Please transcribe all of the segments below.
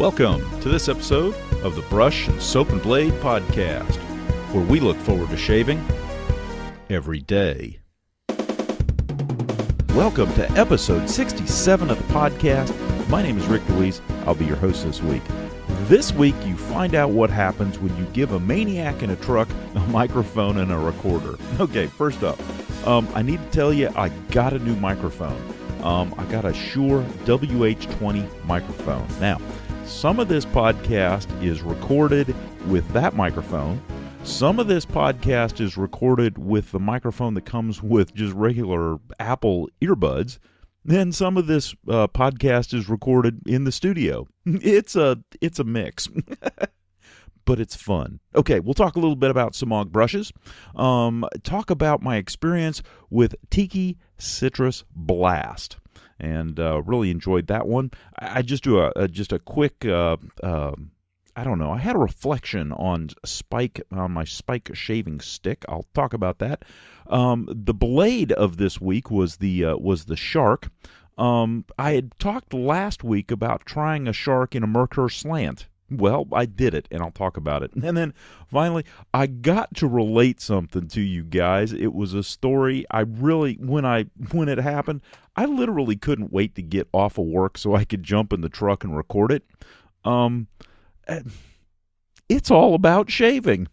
Welcome to this episode of the Brush and Soap and Blade Podcast, where we look forward to shaving every day. Welcome to episode 67 of the podcast. My name is Rick Louise. I'll be your host this week. This week, you find out what happens when you give a maniac in a truck a microphone and a recorder. Okay, first up, I need to tell you I got a new microphone. I got a Shure WH20 microphone. Now, some of this podcast is recorded with that microphone. Some of this podcast is recorded with the microphone that comes with just regular Apple earbuds. Then some of this podcast is recorded in the studio. It's a mix, but it's fun. Okay, we'll talk a little bit about Semogue Brushes. Talk about my experience with Tikki Citrus Blast. And really enjoyed that one. I just do a quick, I don't know. I had a reflection on Speik, on my Speik shaving stick. I'll talk about that. The blade of this week was the Shark. I had talked last week about trying a Shark in a Merkur Slant. Well, I did it, and I'll talk about it. And then, finally, I got to relate something to you guys. It was a story I really, when it happened, I literally couldn't wait to get off of work so I could jump in the truck and record it. It's all about shaving.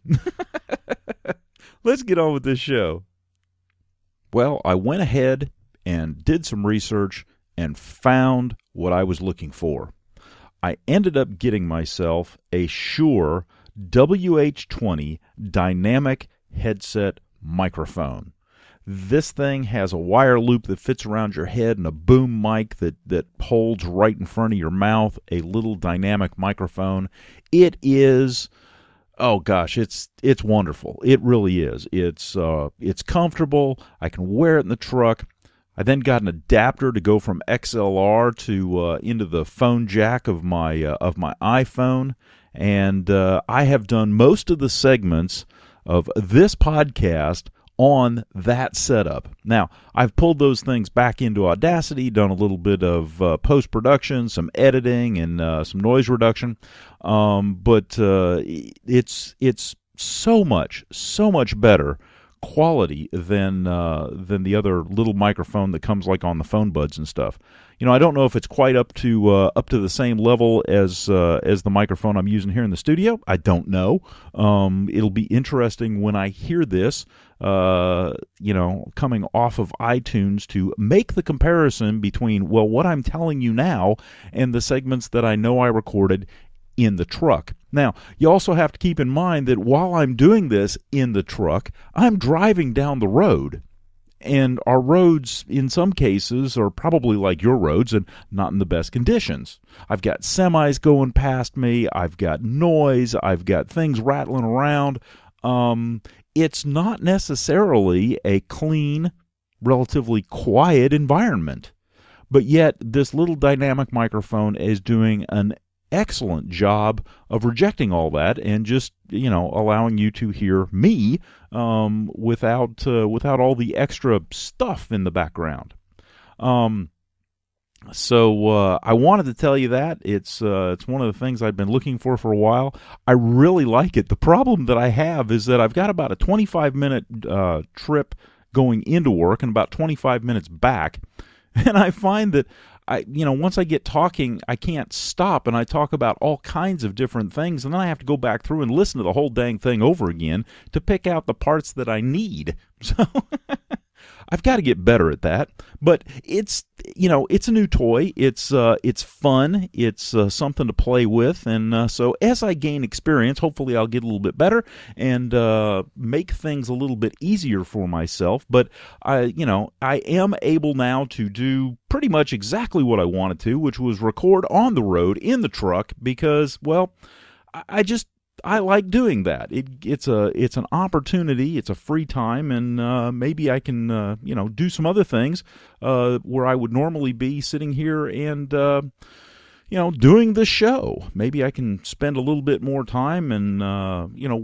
Let's get on with this show. Well, I went ahead and did some research and found what I was looking for. I ended up getting myself a Shure WH20 dynamic headset microphone. This thing has a wire loop that fits around your head and a boom mic that holds right in front of your mouth, a little dynamic microphone. It is, oh gosh, it's wonderful. It really is. It's comfortable. I can wear it in the truck. I then got an adapter to go from XLR to into the phone jack of my iPhone, and I have done most of the segments of this podcast on that setup. Now, I've pulled those things back into Audacity, done a little bit of post-production, some editing, and some noise reduction, but it's so much better quality than the other little microphone that comes like on the phone buds and stuff. You know, I don't know if it's quite up to the same level as the microphone I'm using here in the studio. I don't know. It'll be interesting when I hear this, coming off of iTunes to make the comparison between, well, what I'm telling you now and the segments that I know I recorded in the truck. Now, you also have to keep in mind that while I'm doing this in the truck, I'm driving down the road. And our roads, in some cases, are probably like your roads and not in the best conditions. I've got semis going past me. I've got noise. I've got things rattling around. It's not necessarily a clean, relatively quiet environment. But yet, this little dynamic microphone is doing an excellent job of rejecting all that and just, allowing you to hear me without all the extra stuff in the background. So I wanted to tell you that it's one of the things I've been looking for a while. I really like it. The problem that I have is that I've got about a 25-minute trip going into work and about 25 minutes back, and I find that once I get talking, I can't stop, and I talk about all kinds of different things, and then I have to go back through and listen to the whole dang thing over again to pick out the parts that I need. So I've got to get better at that. But it's a new toy. It's fun. It's something to play with, and so as I gain experience, hopefully I'll get a little bit better and make things a little bit easier for myself. But I am able now to do pretty much exactly what I wanted to, which was record on the road in the truck because, well, I like doing that. It's an opportunity. It's a free time, and maybe I can do some other things where I would normally be sitting here and doing the show. Maybe I can spend a little bit more time and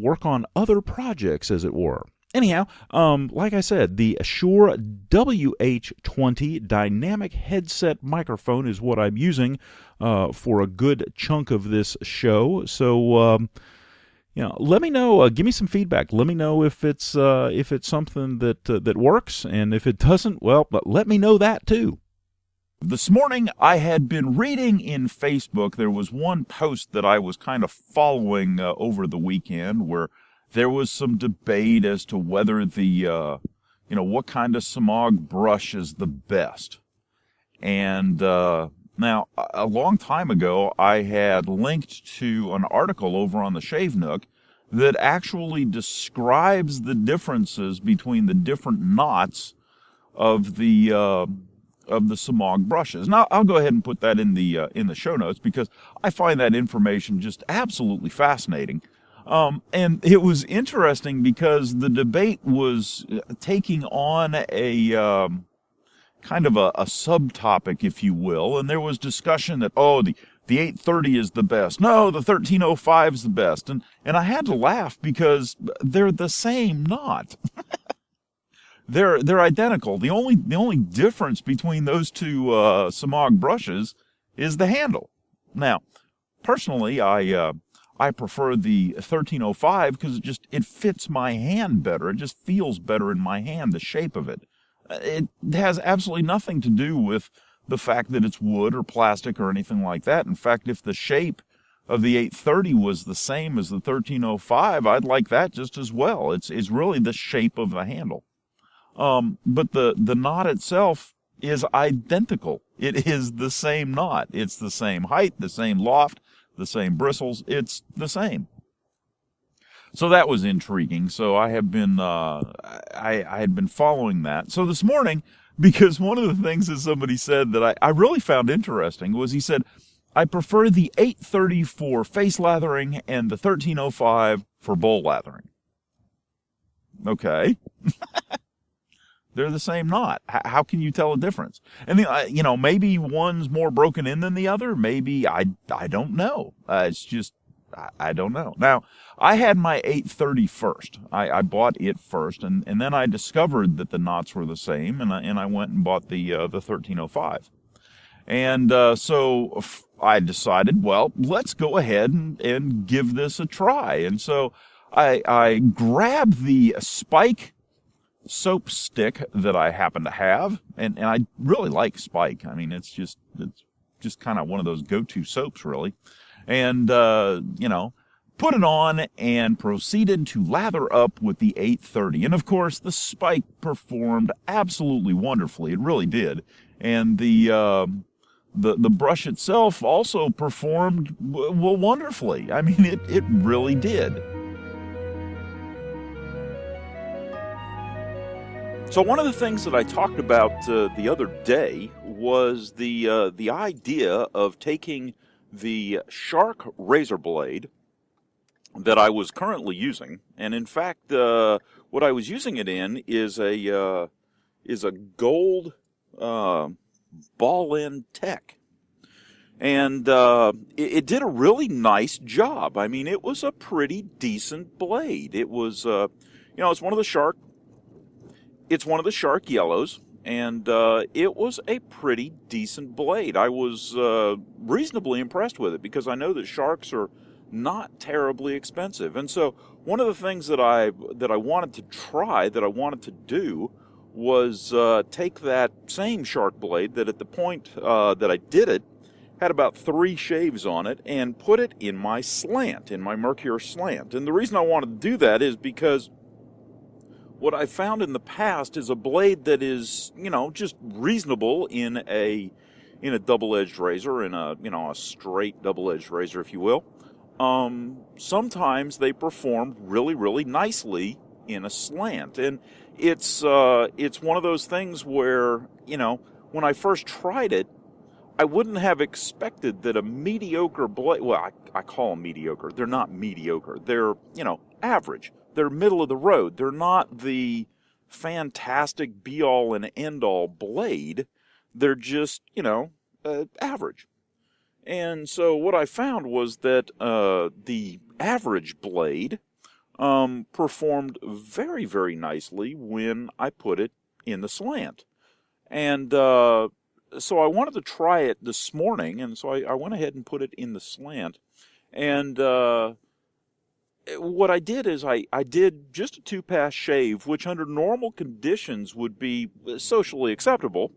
work on other projects, as it were. Anyhow, like I said, the Shure WH20 dynamic headset microphone is what I'm using for a good chunk of this show. So, let me know. Give me some feedback. Let me know if it's something that works, and if it doesn't, well, let me know that too. This morning, I had been reading in Facebook. There was one post that I was kind of following over the weekend where there was some debate as to whether the, what kind of Semogue brush is the best. And now, a long time ago, I had linked to an article over on the Shave Nook that actually describes the differences between the different knots of the Semogue brushes. Now, I'll go ahead and put that in the show notes because I find that information just absolutely fascinating. And it was interesting because the debate was taking on a kind of a subtopic, if you will, and there was discussion that, the 830 is the best. No, the 1305 is the best. And I had to laugh because they're the same knot. They're identical. The only difference between those two Semogue brushes is the handle. Now, personally, I prefer the 1305 because it fits my hand better. It just feels better in my hand, the shape of it. It has absolutely nothing to do with the fact that it's wood or plastic or anything like that. In fact, if the shape of the 830 was the same as the 1305, I'd like that just as well. It's really the shape of the handle. But the knot itself is identical. It is the same knot. It's the same height, the same loft, the same bristles. It's the same. So that was intriguing. So I have been, I had been following that. So this morning, because one of the things that somebody said that I really found interesting was he said, I prefer the 830 for face lathering and the 1305 for bowl lathering. Okay. They're the same knot. How can you tell a difference? And maybe one's more broken in than the other. Maybe I don't know. It's just I don't know. Now, I had my 830 first. I bought it first, and then I discovered that the knots were the same, and I went and bought the 1305. And so I decided, well, let's go ahead and give this a try. And so I grabbed the Speik soap stick that I happen to have, and I really like Speik. I mean, it's just kind of one of those go-to soaps, really. And, put it on and proceeded to lather up with the 830. And of course, the Speik performed absolutely wonderfully. It really did. And the brush itself also performed wonderfully. I mean, it really did. So one of the things that I talked about the other day was the idea of taking the Shark razor blade that I was currently using, and in fact, what I was using it in is a gold ball-end tech, and it did a really nice job. I mean, it was a pretty decent blade. It was, it's one of the Shark. It's one of the Shark yellows. And it was a pretty decent blade. I was reasonably impressed with it because I know that Sharks are not terribly expensive. And so one of the things that I wanted to try, that I wanted to do, was take that same Shark blade that at the point that I did it had about 3 shaves on it and put it in my slant, in my Merkur Slant. And the reason I wanted to do that is because what I found in the past is a blade that is, just reasonable in a double-edged razor, in a straight double-edged razor, if you will. Sometimes they perform really, really nicely in a slant, and it's one of those things where, when I first tried it, I wouldn't have expected that a mediocre blade. Well, I call them mediocre. They're not mediocre. They're average. They're middle of the road. They're not the fantastic be-all and end-all blade. They're just, average. And so what I found was that the average blade performed very, very nicely when I put it in the slant. And so I wanted to try it this morning, and so I went ahead and put it in the slant. And what I did is I did just a 2-pass shave, which under normal conditions would be socially acceptable.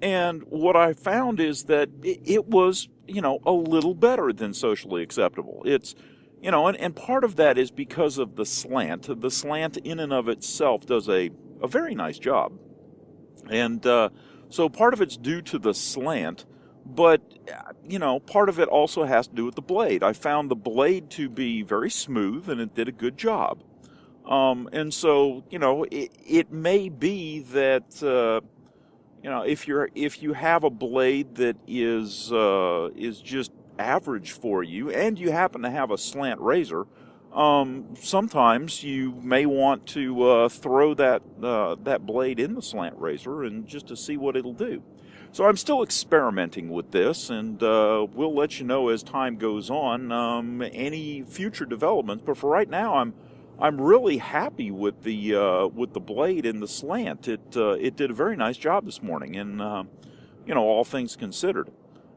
And what I found is that it was, a little better than socially acceptable. It's, and part of that is because of the slant. The slant in and of itself does a very nice job. And so part of it's due to the slant, but, part of it also has to do with the blade. I found the blade to be very smooth, and it did a good job. And so, it may be that, if you have a blade that is just average for you, and you happen to have a slant razor, sometimes you may want to throw that blade in the slant razor and just to see what it'll do. So I'm still experimenting with this, and we'll let you know as time goes on any future developments. But for right now, I'm really happy with the blade in the slant. It did a very nice job this morning, and all things considered.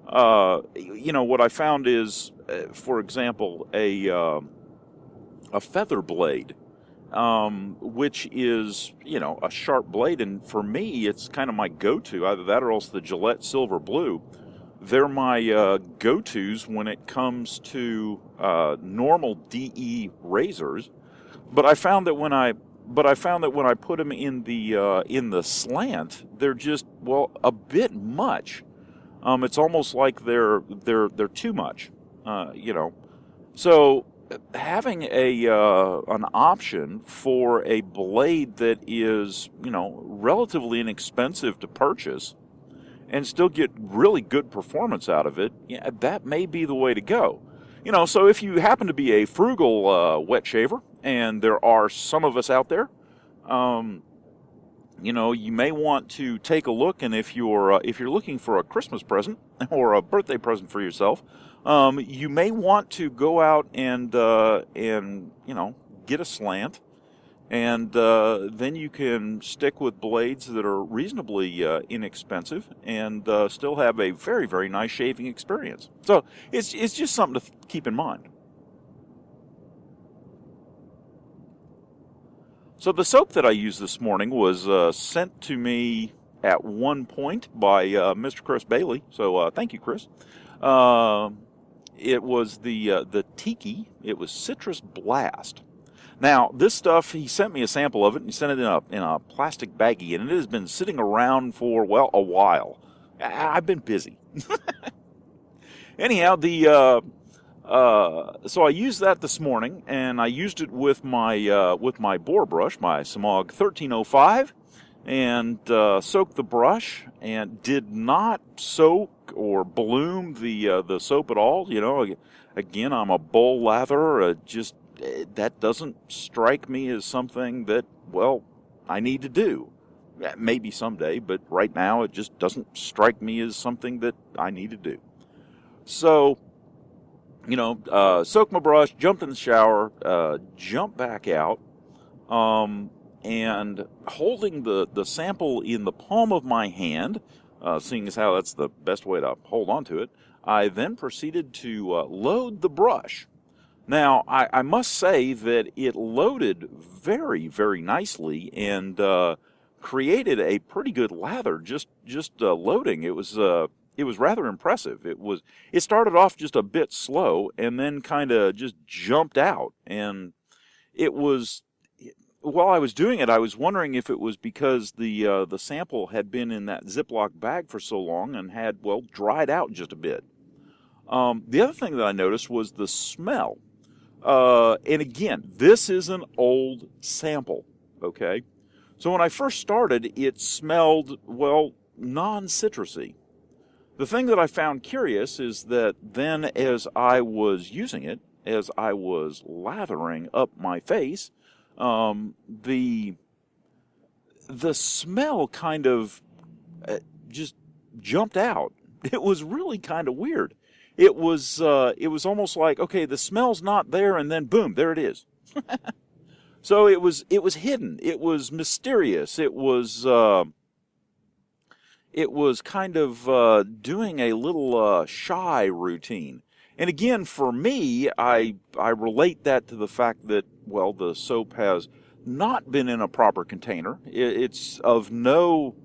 What I found is, for example, a feather blade, which is, a sharp blade, and for me, it's kind of my go-to, either that or else the Gillette Silver Blue. They're my go-tos when it comes to normal DE razors, but I found that when I put them in the slant, they're just, a bit much. It's almost like they're too much, So having an option for a blade that is, relatively inexpensive to purchase and still get really good performance out of it, that may be the way to go. So if you happen to be a frugal wet shaver, and there are some of us out there, you may want to take a look, and if you're looking for a Christmas present or a birthday present for yourself, you may want to go out and get a slant, and then you can stick with blades that are reasonably inexpensive and still have a very, very nice shaving experience. So it's just something to keep in mind. So the soap that I used this morning was sent to me at one point by Mr. Chris Bailey. So thank you, Chris. It was the Tikki. It was Citrus Blast. Now, this stuff, he sent me a sample of it, and he sent it in a plastic baggie, and it has been sitting around for, a while. I've been busy. Anyhow, so I used that this morning, and I used it with my bore brush, my Semogue 1305, and soaked the brush, and did not soak or bloom the soap at all. Again, I'm a bowl lather. That doesn't strike me as something that, I need to do. Maybe someday, but right now it just doesn't strike me as something that I need to do. So, soaked my brush, jumped in the shower, jumped back out, and holding the sample in the palm of my hand, seeing as how that's the best way to hold on to it, I then proceeded to load the brush. Now, I must say that it loaded very, very nicely and created a pretty good lather just loading. It was rather impressive. It started off just a bit slow and then kind of just jumped out. And it was, while I was doing it, I was wondering if it was because the sample had been in that Ziploc bag for so long and had, dried out just a bit. The other thing that I noticed was the smell. And again, this is an old sample, okay? So when I first started, it smelled, non-citrusy. The thing that I found curious is that then as I was using it, as I was lathering up my face, the smell kind of just jumped out. It was really kind of weird. It was almost like, okay, the smell's not there, and then boom, there it is. So it was hidden. It was mysterious. It was kind of doing a little shy routine. And again, for me, I relate that to the fact that, well, the soap has not been in a proper container. It's of no,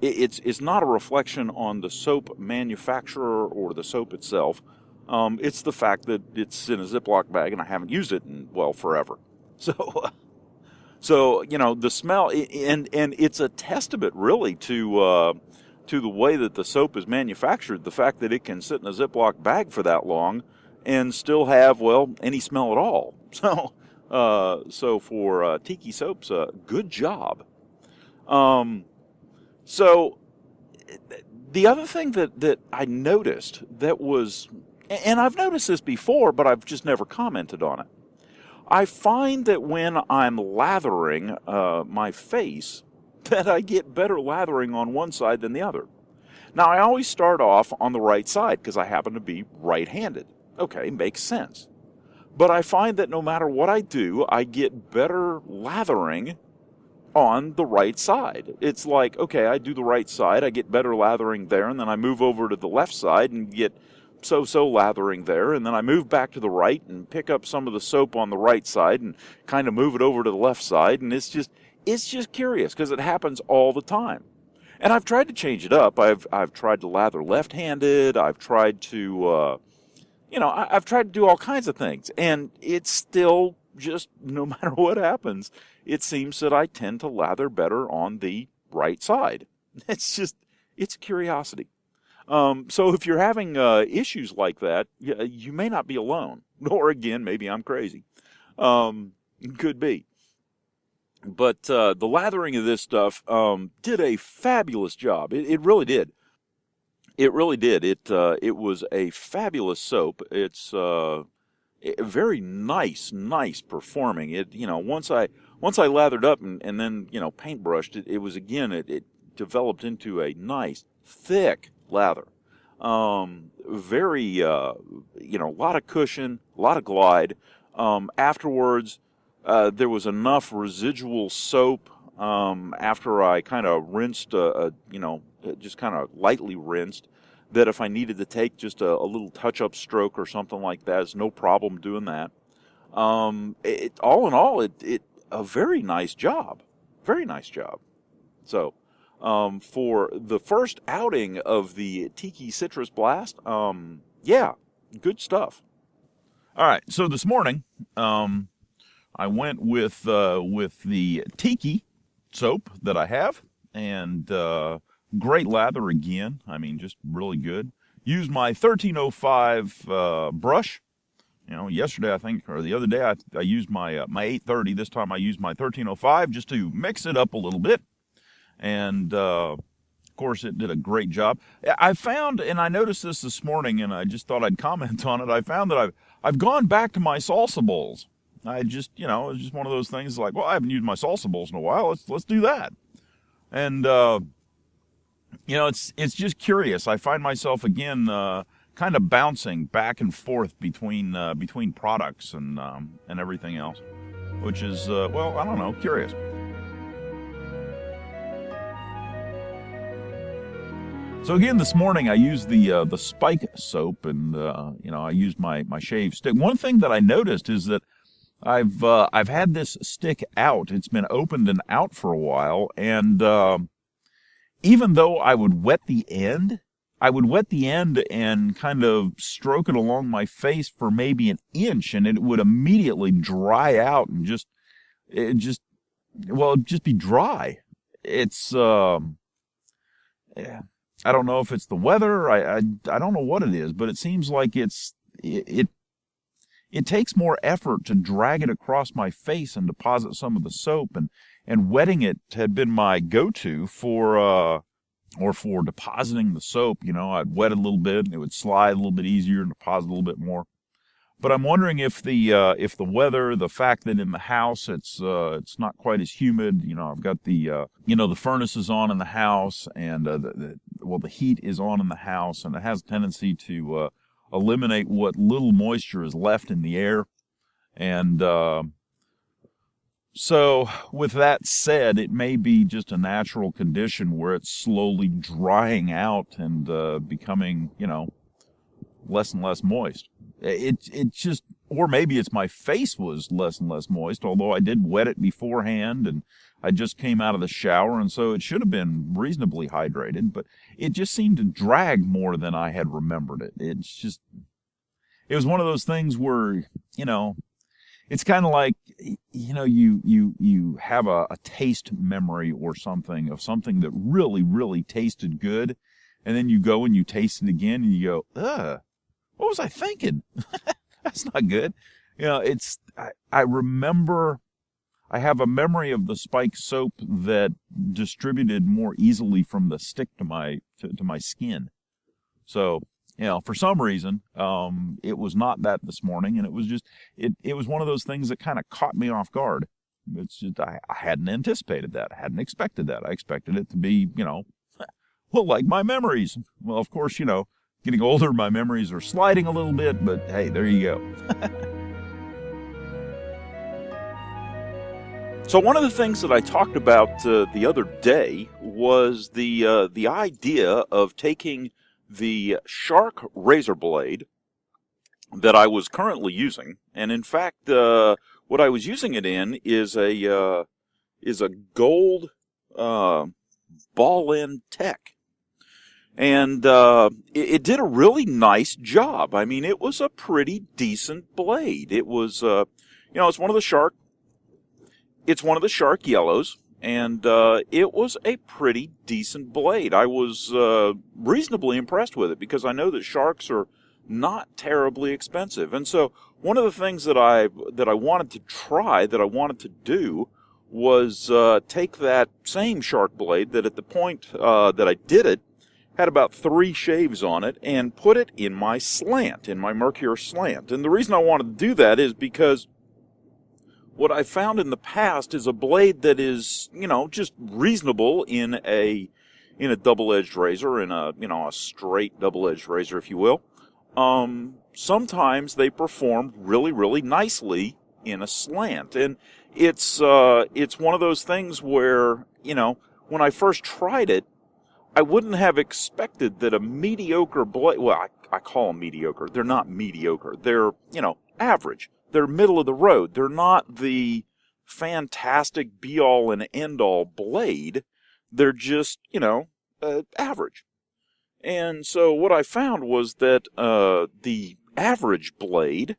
it's not a reflection on the soap manufacturer or the soap itself. It's the fact that it's in a Ziploc bag and I haven't used it in, well, forever. So the smell, and it's a testament really to the way that the soap is manufactured. The fact that it can sit in a Ziploc bag for that long and still have, well, any smell at all. So for Tikki soaps, good job. So the other thing that I noticed that was, and I've noticed this before, but I've just never commented on it. I find that when I'm lathering my face, that I get better lathering on one side than the other. Now, I always start off on the right side because I happen to be right-handed. Okay, makes sense. But I find that no matter what I do, I get better lathering on the right side. It's like, okay, I do the right side, I get better lathering there, and then I move over to the left side and get so lathering there, and then I move back to the right and pick up some of the soap on the right side and kind of move it over to the left side, and it's just curious because it happens all the time. And I've tried to change it up. I've tried to lather left-handed. I've tried to, I've tried to do all kinds of things, and it's still just, no matter what happens, it seems that I tend to lather better on the right side. It's a curiosity. So if you're having issues like that, you may not be alone. Or again, maybe I'm crazy. Could be. But the lathering of this stuff did a fabulous job. It really did. It really did. It was a fabulous soap. It's very nice performing. Once I lathered up and then paintbrushed it, it was again it developed into a nice thick lather. Very a lot of cushion, a lot of glide. Afterwards, there was enough residual soap after I kind of rinsed, just kind of lightly rinsed, that if I needed to take just a little touch-up stroke or something like that, it's no problem doing that. All in all, it a very nice job. Very nice job. So, for the first outing of the Tikki Citrus Blast, yeah, good stuff. All right, so this morning, I went with the Tikki soap that I have, and great lather again. I mean, just really good. Used my 1305 brush. Yesterday I think, or the other day, I used my my 830. This time I used my 1305 just to mix it up a little bit, and of course it did a great job. I found, and I noticed this morning, and I just thought I'd comment on it. I found that I've gone back to my salsa bowls. I just, it's just one of those things like, well, I haven't used my salsa bowls in a while. Let's do that. And, it's just curious. I find myself again, kind of bouncing back and forth between products and everything else, which is, well, I don't know, curious. So again, this morning I used the Speik soap, and, I used my shave stick. One thing that I noticed is that I've had this stick out. It's been opened and out for a while, and even though I would wet the end and kind of stroke it along my face for maybe an inch, and it would immediately dry out and just be dry. It's I don't know if it's the weather. I don't know what it is, but it seems like it takes more effort to drag it across my face and deposit some of the soap, and wetting it had been my go-to for depositing the soap. I'd wet it a little bit and it would slide a little bit easier and deposit a little bit more. But I'm wondering if the weather, the fact that in the house it's not quite as humid. I've got the furnace is on in the house, and the heat is on in the house, and it has a tendency to eliminate what little moisture is left in the air. And So with that said, it may be just a natural condition where it's slowly drying out and becoming, less and less moist. It just, or maybe it's my face was less and less moist, although I did wet it beforehand and I just came out of the shower, and so it should have been reasonably hydrated, but it just seemed to drag more than I had remembered it. It was one of those things where, it's kind of like, you have a taste memory or something of something that really, really tasted good, and then you go and you taste it again and you go, ugh, what was I thinking? That's not good. I remember, I have a memory of the Speik soap that distributed more easily from the stick to my skin. So, for some reason, it was not that this morning, and it was just, it was one of those things that kind of caught me off guard. It's just, I hadn't anticipated that. I hadn't expected that. I expected it to be, well, like my memories. Well, of course, getting older, my memories are sliding a little bit, but hey, there you go. So one of the things that I talked about the other day was the idea of taking the Shark razor blade that I was currently using, and in fact, what I was using it in is a gold ball-end tech, and it did a really nice job. I mean, it was a pretty decent blade. It was, it's one of the Shark. It's one of the Shark yellows. And it was a pretty decent blade. I was reasonably impressed with it because I know that Sharks are not terribly expensive. And so one of the things that I wanted to try, that I wanted to do, was take that same Shark blade that at the point that I did it had about 3 shaves on it and put it in my slant, in my Merkur Slant. And the reason I wanted to do that is because what I found in the past is a blade that is, just reasonable in a double-edged razor, in a straight double-edged razor, if you will. Sometimes they perform really, really nicely in a slant, and it's one of those things where, when I first tried it, I wouldn't have expected that a mediocre blade. Well, I call them mediocre. They're not mediocre. They're average. They're middle of the road. They're not the fantastic be-all and end-all blade. They're just, average. And so what I found was that the average blade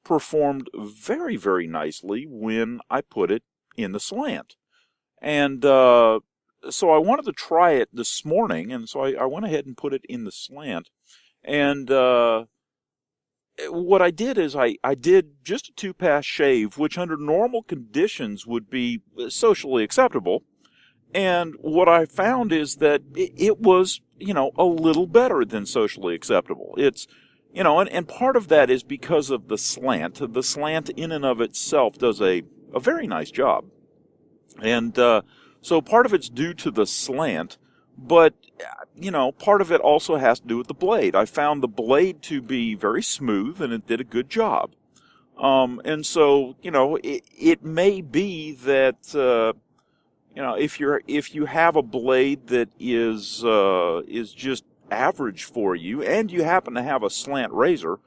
performed very, very nicely when I put it in the slant. And so I wanted to try it this morning, and so I went ahead and put it in the slant. And what I did is I did just a 2-pass shave, which under normal conditions would be socially acceptable. And what I found is that it was, a little better than socially acceptable. It's, and part of that is because of the slant. The slant in and of itself does a very nice job. And so part of it's due to the slant, but part of it also has to do with the blade. I found the blade to be very smooth, and it did a good job. And so, it may be that, if you have a blade that is just average for you, and you happen to have a slant razor,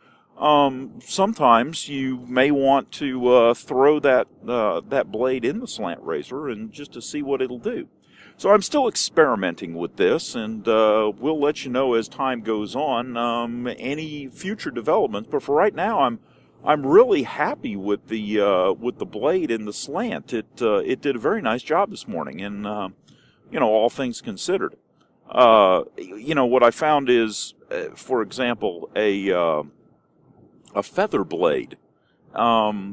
sometimes you may want to throw that blade in the slant razor and just to see what it'll do. So I'm still experimenting with this, and we'll let you know as time goes on any future developments. But for right now, I'm really happy with the blade in the slant. It did a very nice job this morning, and all things considered. What I found is, for example, a feather blade,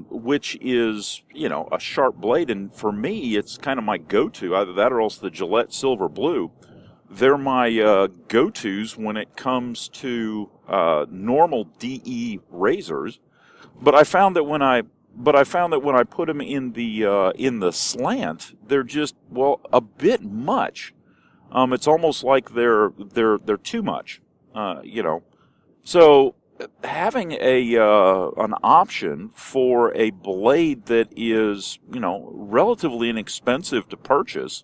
which is, a sharp blade, and for me, it's kind of my go-to, either that or else the Gillette Silver Blue. They're my go-tos when it comes to normal DE razors, but I found that when I put them in the slant, they're just, a bit much. It's almost like they're too much, So having an option for a blade that is, relatively inexpensive to purchase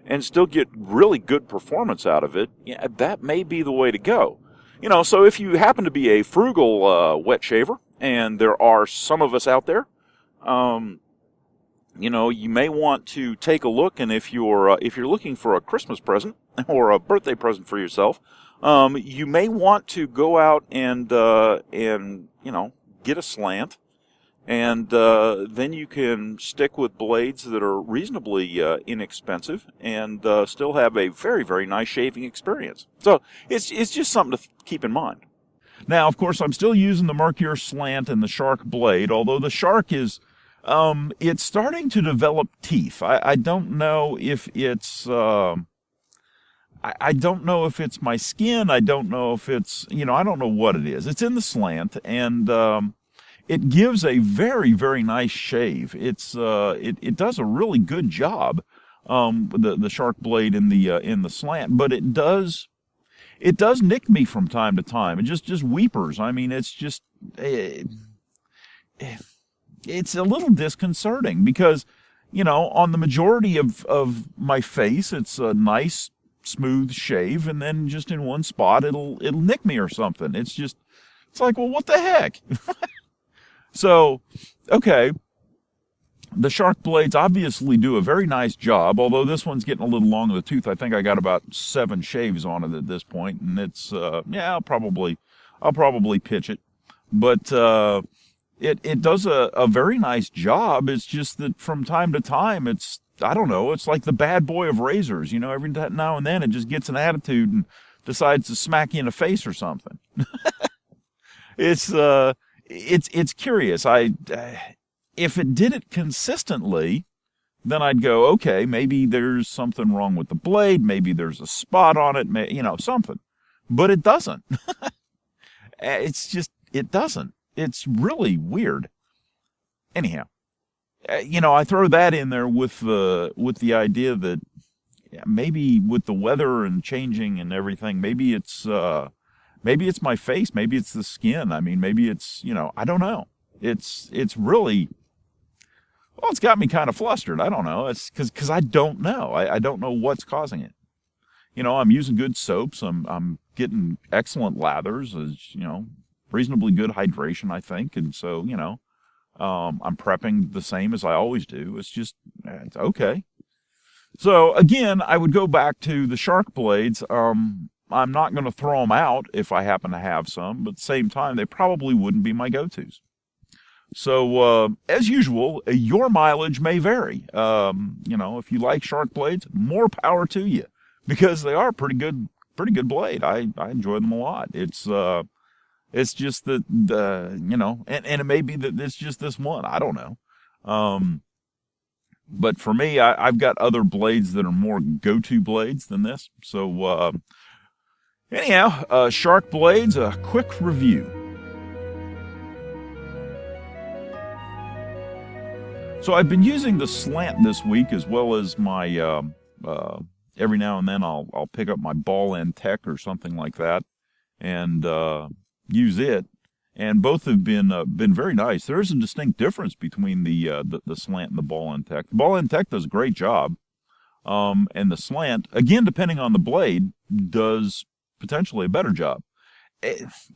and still get really good performance out of it, yeah, that may be the way to go. So if you happen to be a frugal wet shaver, and there are some of us out there, you may want to take a look, and if you're looking for a Christmas present or a birthday present for yourself, you may want to go out and get a slant, and then you can stick with blades that are reasonably inexpensive and still have a very, very nice shaving experience. So it's just something to keep in mind. Now, of course, I'm still using the Merkur Slant and the Shark blade, although the Shark is it's starting to develop teeth. I don't know if it's I don't know if it's my skin. I don't know if it's, I don't know what it is. It's in the slant, and it gives a very, very nice shave. It does a really good job, the Shark blade in the slant, but it does nick me from time to time. It just weepers. I mean, it's just it's a little disconcerting because, on the majority of my face, it's a nice, smooth shave, and then just in one spot, it'll nick me or something. It's like, well, what the heck? So, okay, the Shark blades obviously do a very nice job, although this one's getting a little long in the tooth. I think I got about 7 shaves on it at this point, and it's, I'll probably pitch it. But it does a very nice job. It's just that from time to time, it's like the bad boy of razors. Every now and then it just gets an attitude and decides to smack you in the face or something. It's curious. If it did it consistently, then I'd go, okay, maybe there's something wrong with the blade. Maybe there's a spot on it, something. But it doesn't. It doesn't. It's really weird. Anyhow, I throw that in there with the idea that maybe with the weather and changing and everything, maybe it's my face, maybe it's the skin. I mean, maybe it's, I don't know. It's really, well, it's got me kind of flustered. I don't know. It's because I don't know. I don't know what's causing it. I'm using good soaps. I'm getting excellent lathers, reasonably good hydration, I think. And so, I'm prepping the same as I always do. It's okay. So again, I would go back to the Shark blades. I'm not going to throw them out if I happen to have some, but at the same time, they probably wouldn't be my go-tos. So, as usual, your mileage may vary. If you like Shark blades, more power to you, because they are pretty good blade. I enjoy them a lot. It's just that, and it may be that it's just this one. I don't know. But for me, I've got other blades that are more go-to blades than this. So, anyhow, Shark blades, a quick review. So I've been using the slant this week, as well as my, every now and then I'll pick up my ball end tech or something like that and use it. And both have been very nice. There is a distinct difference between the slant and the ball end tech. The ball end tech does a great job, and the slant, again, depending on the blade, does potentially a better job.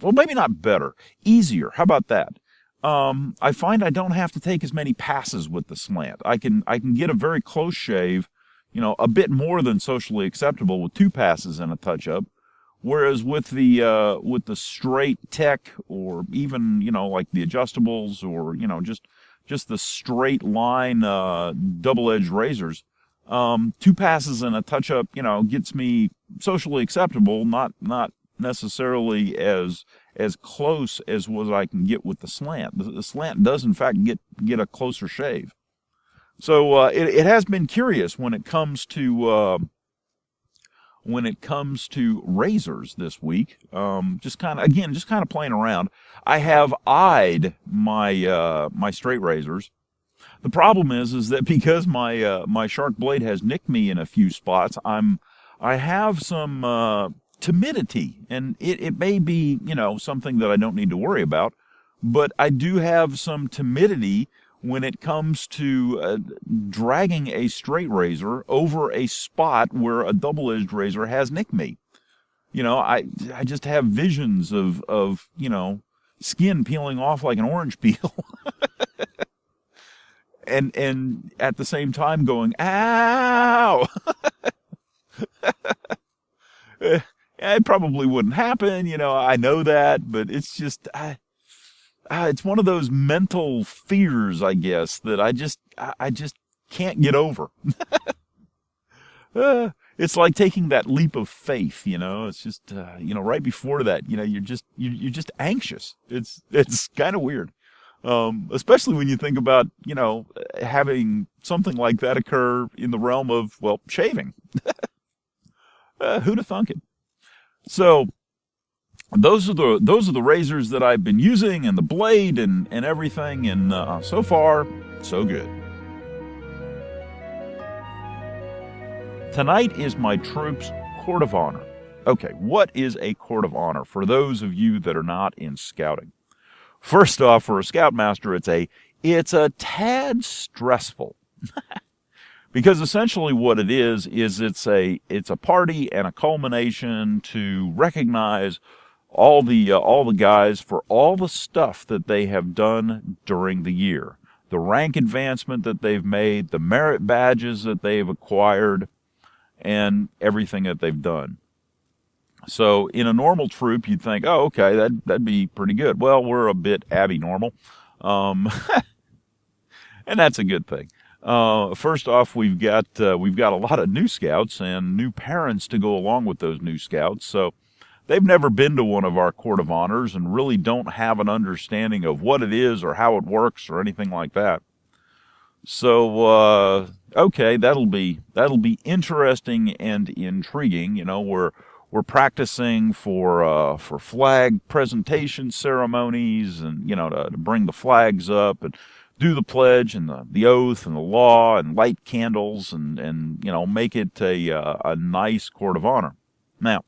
Well, maybe not better, easier. How about that? I find I don't have to take as many passes with the slant. I can get a very close shave, a bit more than socially acceptable with 2 passes and a touch-up. Whereas with the straight tech, or even, like the adjustables, or, just the straight line, double-edged razors, 2 passes and a touch-up, gets me socially acceptable, not necessarily as close as what I can get with the slant. The slant does, in fact, get a closer shave. So, it has been curious when it comes to razors this week. Just kind of playing around. I have eyed my straight razors. The problem is that because my Shark blade has nicked me in a few spots, I have some timidity, and it may be, something that I don't need to worry about, but I do have some timidity when it comes to dragging a straight razor over a spot where a double-edged razor has nicked me. I just have visions of skin peeling off like an orange peel. and at the same time going, ow! It probably wouldn't happen, I know that, but it's just, it's one of those mental fears, I guess, that I just can't get over. It's like taking that leap of faith, it's just, right before that, you're just anxious. It's kind of weird. Especially when you think about, having something like that occur in the realm of, well, shaving. Who'd have thunk it? So those are the razors that I've been using, and the blade and everything, and so far, so good. Tonight is my troop's Court of Honor. Okay, what is a Court of Honor for those of you that are not in scouting? First off, for a scoutmaster, it's a tad stressful. Because essentially what it is it's a party and a culmination to recognize all the guys for all the stuff that they have done during the year. The rank advancement that they've made, the merit badges that they've acquired, and everything that they've done. So in a normal troop, you'd think, oh, okay, that'd be pretty good. Well, we're a bit abnormal, and that's a good thing. First off, we've got a lot of new scouts and new parents to go along with those new scouts. So they've never been to one of our Court of Honors and really don't have an understanding of what it is or how it works or anything like that. So, okay, that'll be interesting and intriguing. We're practicing for flag presentation ceremonies, and to bring the flags up and do the pledge and the oath and the law and light candles and make it a nice Court of Honor. Now,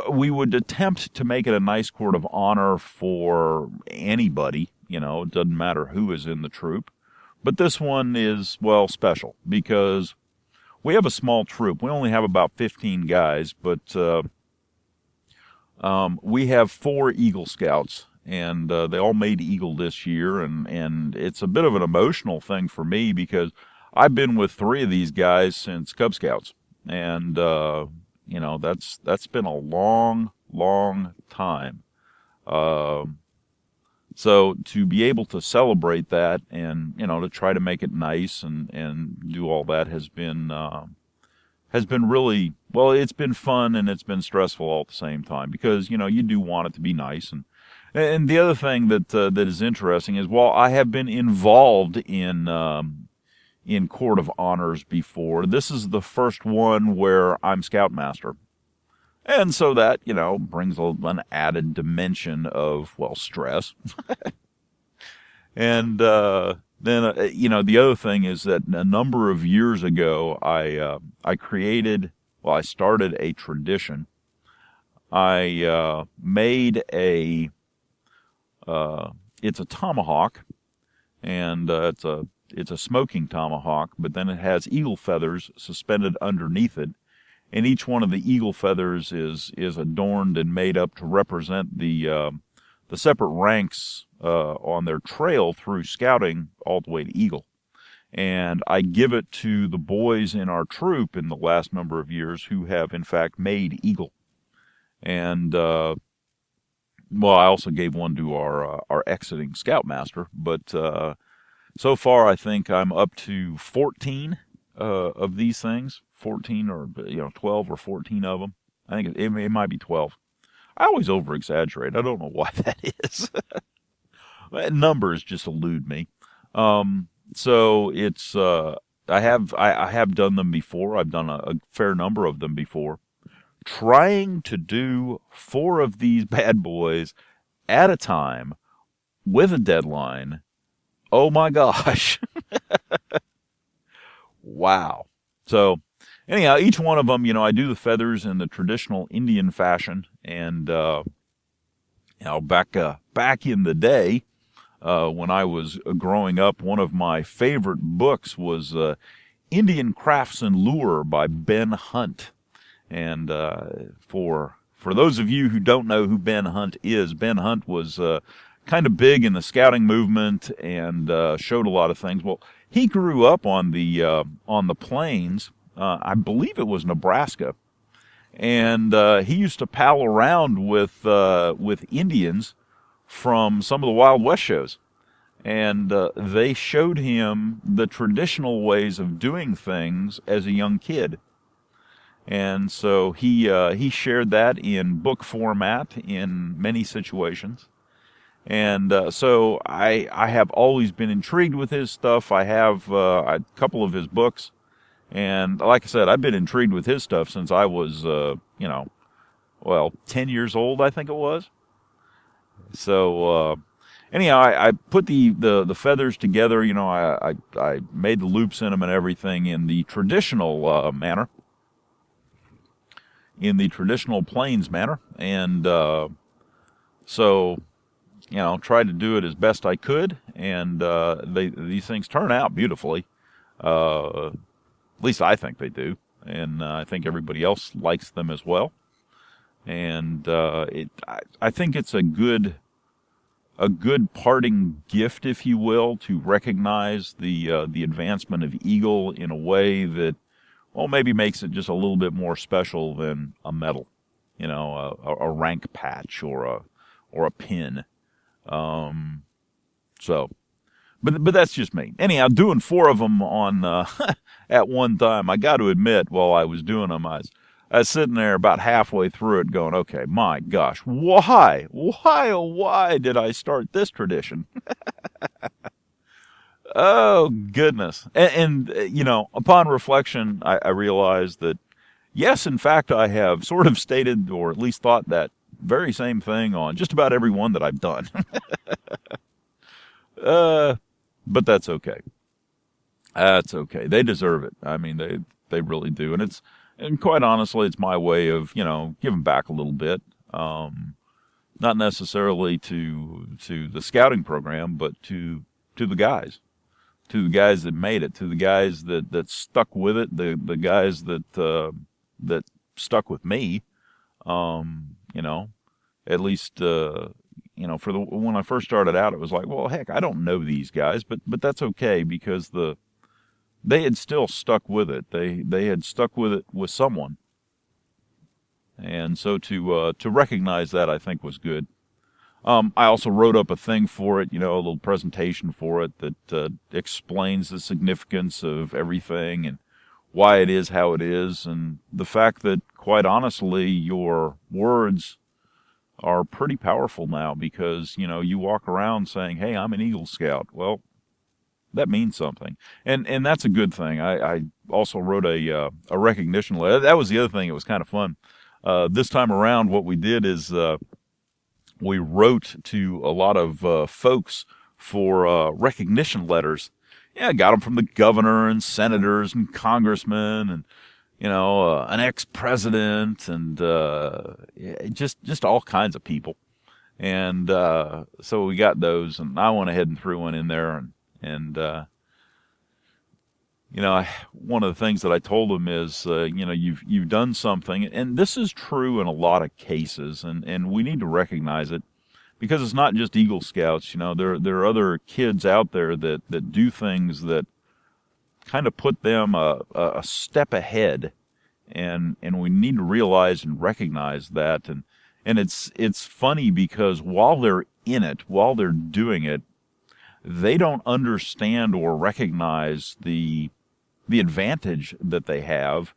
we would attempt to make it a nice Court of Honor for anybody. It doesn't matter who is in the troop. But this one is, well, special because we have a small troop. We only have about 15 guys, but we have 4 Eagle Scouts, and they all made Eagle this year, and it's a bit of an emotional thing for me because I've been with 3 of these guys since Cub Scouts, and that's been a long, long time. So to be able to celebrate that and, to try to make it nice and do all that has been really, well, it's been fun and it's been stressful all at the same time because, you do want it to be nice. And the other thing that is interesting is while I have been involved in Court of Honors before, this is the first one where I'm Scoutmaster. And so that, brings an added dimension of, well, stress. And then, the other thing is that a number of years ago, I started a tradition. I made it's a tomahawk, and it's a smoking tomahawk, but then it has eagle feathers suspended underneath it. And each one of the eagle feathers is adorned and made up to represent the separate ranks on their trail through scouting all the way to Eagle. And I give it to the boys in our troop in the last number of years who have, in fact, made Eagle. And, I also gave one to our exiting Scoutmaster. But so far, I think I'm up to 14 of these things. 14 or 12 or 14 of them. I think it might be 12. I always over-exaggerate. I don't know why that is. Numbers just elude me. So it's I have done them before. I've done a fair number of them before. Trying to do 4 of these bad boys at a time with a deadline. Oh my gosh. Wow. So anyhow, each one of them, I do the feathers in the traditional Indian fashion. And, back in the day, when I was growing up, one of my favorite books was Indian Crafts and Lure by Ben Hunt. And for those of you who don't know who Ben Hunt is, Ben Hunt was kind of big in the scouting movement and showed a lot of things. Well, he grew up on the plains. I believe it was Nebraska, and he used to pal around with Indians from some of the Wild West shows, and they showed him the traditional ways of doing things as a young kid. And so he shared that in book format in many situations. And so I have always been intrigued with his stuff. I have a couple of his books. And like I said, I've been intrigued with his stuff since I was, 10 years old, I think it was. So anyhow, I put the feathers together. I made the loops in them and everything in the traditional manner. In the traditional plains manner, and so tried to do it as best I could, and these things turn out beautifully. At least I think they do, and I think everybody else likes them as well. And I think it's a good parting gift, if you will, to recognize the advancement of Eagle in a way that, well, maybe makes it just a little bit more special than a medal, a rank patch or a pin. But that's just me. Anyhow, doing 4 of them on at one time, I got to admit, while I was doing them, I was sitting there about halfway through it, going, "Okay, my gosh, why did I start this tradition?" Oh, goodness. And upon reflection, I realized that, yes, in fact, I have sort of stated, or at least thought, that very same thing on just about every one that I've done. But that's okay. That's okay. They deserve it. I mean, they really do. And quite honestly, it's my way of, giving back a little bit. Not necessarily to the scouting program, but to the guys. To the guys that made it, to the guys that stuck with it, the guys that stuck with me, at least, when I first started out, it was like, well, heck, I don't know these guys, but that's okay, because they had still stuck with it. They had stuck with it with someone. And so to recognize that, I think, was good. I also wrote up a thing for it, a little presentation for it that explains the significance of everything and why it is how it is, and the fact that, quite honestly, your words are pretty powerful now, because, you walk around saying, "Hey, I'm an Eagle Scout." Well, that means something. And that's a good thing. I also wrote a recognition letter. That was the other thing. It was kind of fun. This time around, what we did is, we wrote to a lot of folks for recognition letters. Yeah, got them from the governor and senators and congressmen and, an ex-president and just all kinds of people. And so we got those, and I went ahead and threw one in there. And one of the things that I told them is, you've done something, and this is true in a lot of cases, and we need to recognize it, because it's not just Eagle Scouts. There are other kids out there that do things that kind of put them a step ahead, and we need to realize and recognize that. And it's funny, because while they're in it, while they're doing it, they don't understand or recognize the advantage that they have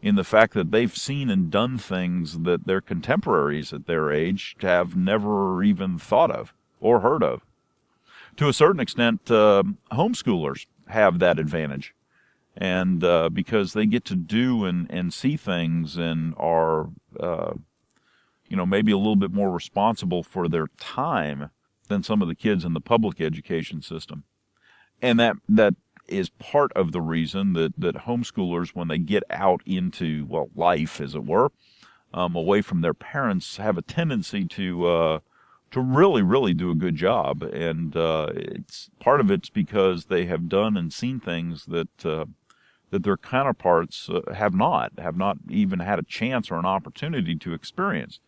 in the fact that they've seen and done things that their contemporaries at their age have never even thought of or heard of. To a certain extent, homeschoolers have that advantage, and because they get to do and see things and are, maybe a little bit more responsible for their time than some of the kids in the public education system. And that is part of the reason that homeschoolers, when they get out into, well, life, as it were, away from their parents, have a tendency to really, really do a good job. And it's part of it's because they have done and seen things that their counterparts have not even had a chance or an opportunity to experience,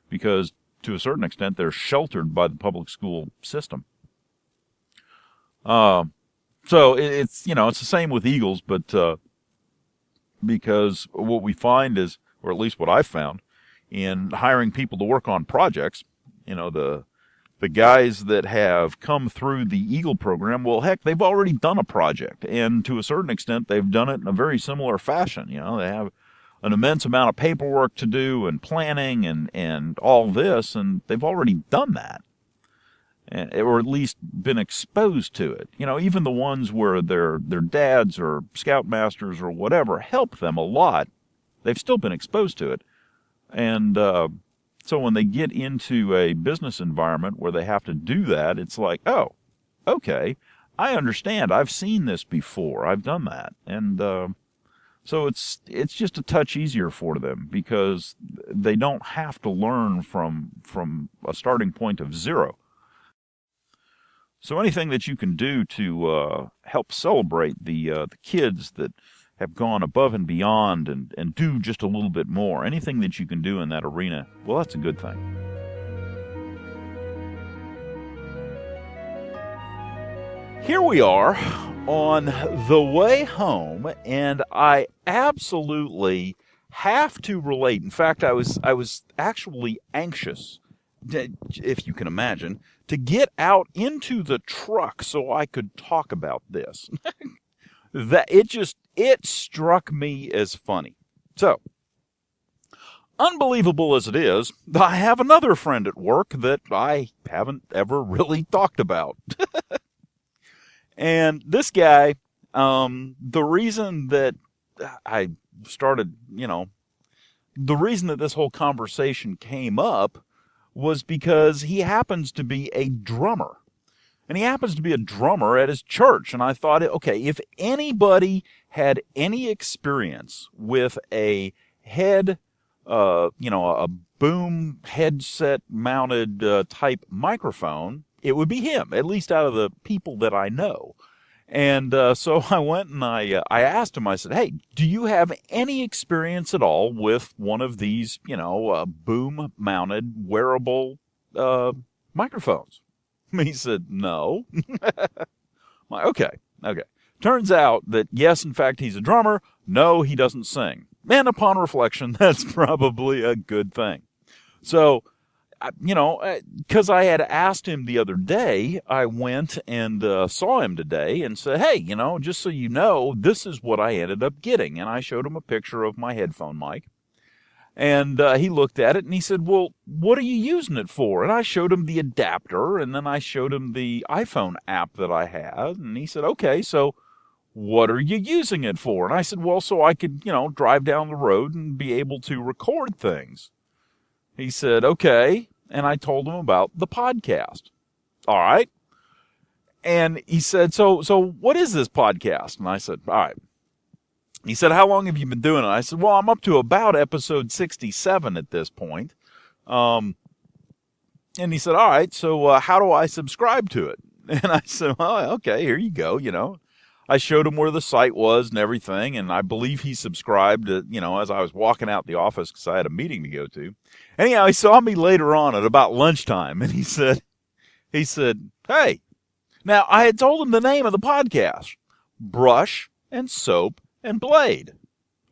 because to a certain extent they're sheltered by the public school system. So it's the same with Eagles, but because what we find is, or at least what I've found in hiring people to work on projects, the guys that have come through the Eagle program, well, heck, they've already done a project, and to a certain extent, they've done it in a very similar fashion. They have an immense amount of paperwork to do and planning and all this, and they've already done that, or at least been exposed to it. Even the ones where their dads or scoutmasters or whatever help them a lot, they've still been exposed to it. And so when they get into a business environment where they have to do that, it's like, oh, okay, I understand. I've seen this before. I've done that. And so it's just a touch easier for them, because they don't have to learn from a starting point of zero. So anything that you can do to help celebrate the kids that have gone above and beyond and do just a little bit more, anything that you can do in that arena, well, that's a good thing. Here we are on the way home, and I absolutely have to relate. In fact, I was actually anxious, if you can imagine, to get out into the truck so I could talk about this. That it struck me as funny. So, unbelievable as it is, I have another friend at work that I haven't ever really talked about. And this guy, the reason that I started, the reason that this whole conversation came up was because he happens to be a drummer. And he happens to be a drummer at his church. And I thought, okay, if anybody had any experience with a a boom headset mounted type microphone, it would be him, at least out of the people that I know. And so I went and I asked him, I said, hey, do you have any experience at all with one of these, boom mounted wearable microphones? He said, no. Okay. Turns out that, yes, in fact, he's a drummer. No, he doesn't sing. And upon reflection, that's probably a good thing. So, because I had asked him the other day, I went and saw him today and said, hey, just so you know, this is what I ended up getting. And I showed him a picture of my headphone mic. And he looked at it and he said, well, what are you using it for? And I showed him the adapter, and then I showed him the iPhone app that I had. And he said, okay, so what are you using it for? And I said, well, so I could, drive down the road and be able to record things. He said, okay. And I told him about the podcast. All right. And he said, so what is this podcast? And I said, all right. He said, how long have you been doing it? I said, well, I'm up to about episode 67 at this point. And he said, all right, so how do I subscribe to it? And I said, well, okay, here you go, I showed him where the site was and everything, and I believe he subscribed, as I was walking out the office because I had a meeting to go to. Anyhow, he saw me later on at about lunchtime, and he said, hey. Now, I had told him the name of the podcast, Brush and Soap and Blade.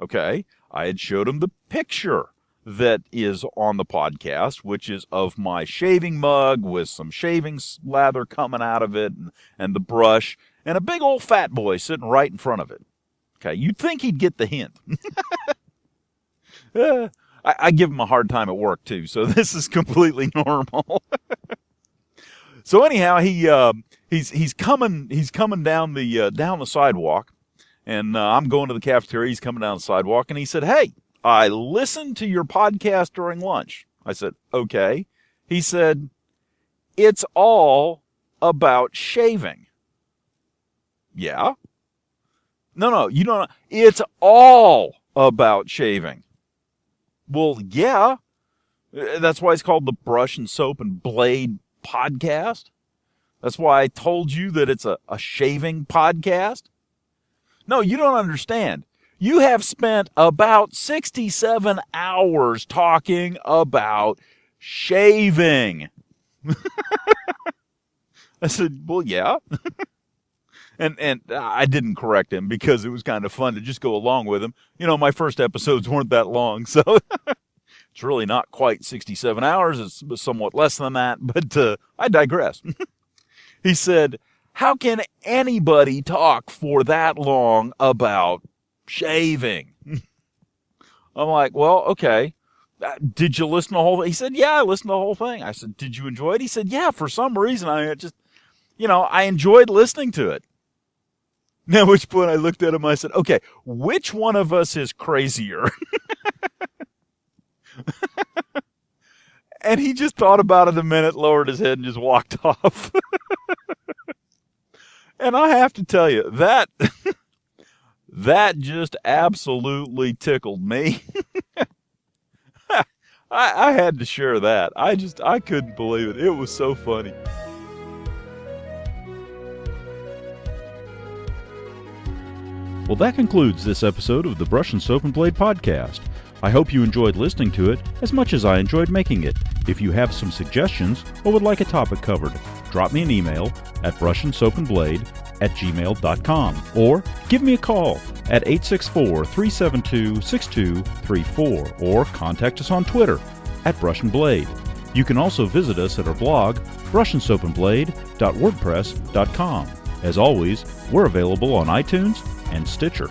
Okay, I had showed him the picture that is on the podcast, which is of my shaving mug with some shaving lather coming out of it and the brush and a big old fat boy sitting right in front of it. Okay, you'd think he'd get the hint. I give him a hard time at work too, so this is completely normal. So anyhow, he's coming down the sidewalk. And I'm going to the cafeteria. He's coming down the sidewalk, and he said, hey, I listened to your podcast during lunch. I said, okay. He said, it's all about shaving. Yeah. No, you don't. It's all about shaving. Well, yeah. That's why it's called the Brush and Soap and Blade Podcast. That's why I told you that it's a shaving podcast. No, you don't understand. You have spent about 67 hours talking about shaving. I said, well, yeah. And I didn't correct him because it was kind of fun to just go along with him. You know, my first episodes weren't that long, so it's really not quite 67 hours. It's somewhat less than that, but I digress. He said, how can anybody talk for that long about shaving? I'm like, well, okay. Did you listen to the whole thing? He said, yeah, I listened to the whole thing. I said, did you enjoy it? He said, yeah, for some reason, I enjoyed listening to it. Now, at which point I looked at him, I said, okay, which one of us is crazier? And he just thought about it a minute, lowered his head, and just walked off. And I have to tell you, that just absolutely tickled me. I had to share that. I couldn't believe it. It was so funny. Well, that concludes this episode of the Brush and Soap and Blade Podcast. I hope you enjoyed listening to it as much as I enjoyed making it. If you have some suggestions or would like a topic covered, drop me an email at brushandsoapandblade@gmail.com or give me a call at 864-372-6234 or contact us on Twitter at Brush and Blade. You can also visit us at our blog, brushandsoapandblade.wordpress.com. As always, we're available on iTunes and Stitcher.